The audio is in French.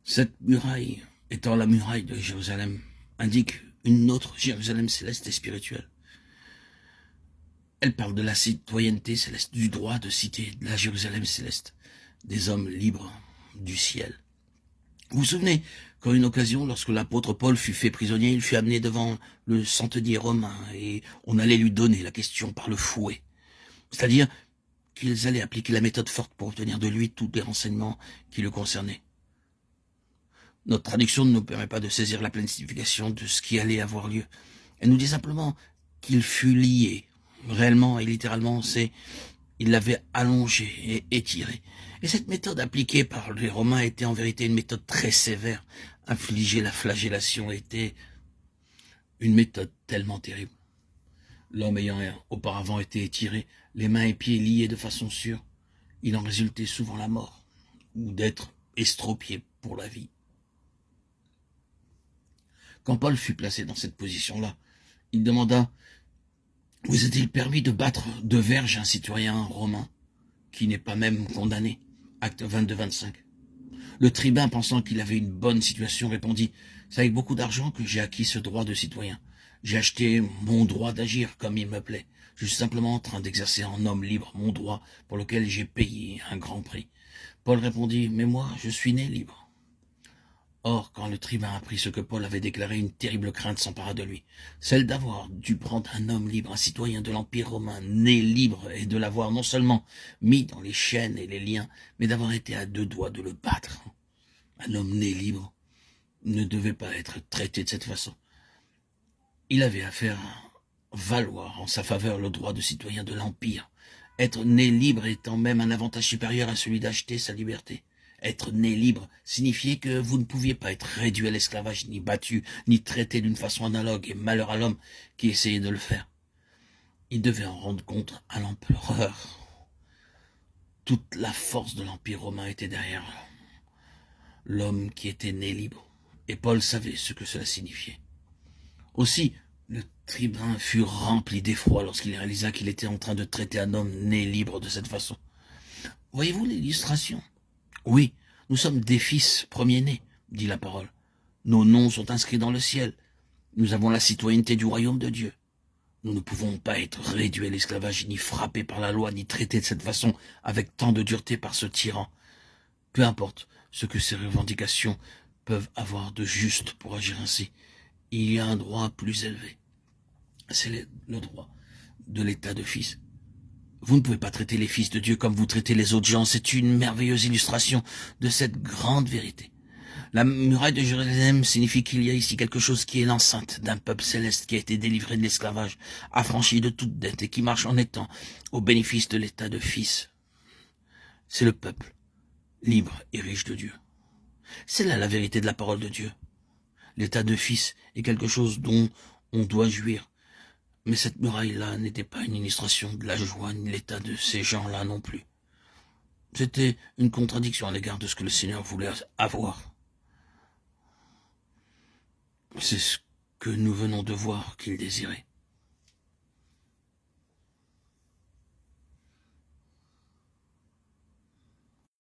Cette muraille, étant la muraille de Jérusalem, indique une autre Jérusalem céleste et spirituelle. Elle parle de la citoyenneté céleste, du droit de citer de la Jérusalem céleste, des hommes libres du ciel. Vous vous souvenez qu'à une occasion, lorsque l'apôtre Paul fut fait prisonnier, il fut amené devant le centenier romain et on allait lui donner la question par le fouet. C'est-à-dire qu'ils allaient appliquer la méthode forte pour obtenir de lui tous les renseignements qui le concernaient. Notre traduction ne nous permet pas de saisir la pleine signification de ce qui allait avoir lieu. Elle nous dit simplement qu'il fut lié. Réellement et littéralement, il l'avait allongé et étiré. Et cette méthode appliquée par les Romains était en vérité une méthode très sévère. Infliger la flagellation était une méthode tellement terrible. L'homme ayant auparavant été étiré, les mains et pieds liés de façon sûre, il en résultait souvent la mort, ou d'être estropié pour la vie. Quand Paul fut placé dans cette position-là, il demanda « Vous est-il permis de battre de verge un citoyen romain qui n'est pas même condamné ?» Acte 22-25. Le tribun, pensant qu'il avait une bonne situation, répondit « C'est avec beaucoup d'argent que j'ai acquis ce droit de citoyen. J'ai acheté mon droit d'agir comme il me plaît. Je suis simplement en train d'exercer en homme libre mon droit pour lequel j'ai payé un grand prix. » Paul répondit « Mais moi, je suis né libre. » Or, quand le tribun apprit ce que Paul avait déclaré, une terrible crainte s'empara de lui, celle d'avoir dû prendre un homme libre, un citoyen de l'Empire romain, né libre, et de l'avoir non seulement mis dans les chaînes et les liens, mais d'avoir été à deux doigts de le battre. Un homme né libre ne devait pas être traité de cette façon. Il avait à faire valoir en sa faveur le droit de citoyen de l'Empire, être né libre étant même un avantage supérieur à celui d'acheter sa liberté. Être né libre signifiait que vous ne pouviez pas être réduit à l'esclavage, ni battu, ni traité d'une façon analogue, et malheur à l'homme qui essayait de le faire. Il devait en rendre compte à l'empereur. Toute la force de l'Empire romain était derrière l'homme qui était né libre, et Paul savait ce que cela signifiait. Aussi, le tribun fut rempli d'effroi lorsqu'il réalisa qu'il était en train de traiter un homme né libre de cette façon. Voyez-vous l'illustration ? Oui, nous sommes des fils premiers-nés, dit la parole. Nos noms sont inscrits dans le ciel. Nous avons la citoyenneté du royaume de Dieu. Nous ne pouvons pas être réduits à l'esclavage, ni frappés par la loi, ni traités de cette façon, avec tant de dureté par ce tyran. Peu importe ce que ces revendications peuvent avoir de juste pour agir ainsi, il y a un droit plus élevé. C'est le droit de l'état de fils. Vous ne pouvez pas traiter les fils de Dieu comme vous traitez les autres gens. C'est une merveilleuse illustration de cette grande vérité. La muraille de Jérusalem signifie qu'il y a ici quelque chose qui est l'enceinte d'un peuple céleste qui a été délivré de l'esclavage, affranchi de toute dette et qui marche en étant au bénéfice de l'état de fils. C'est le peuple, libre et riche de Dieu. C'est là la vérité de la parole de Dieu. L'état de fils est quelque chose dont on doit jouir. Mais cette muraille-là n'était pas une illustration de la joie ni l'état de ces gens-là non plus. C'était une contradiction à l'égard de ce que le Seigneur voulait avoir. C'est ce que nous venons de voir qu'il désirait.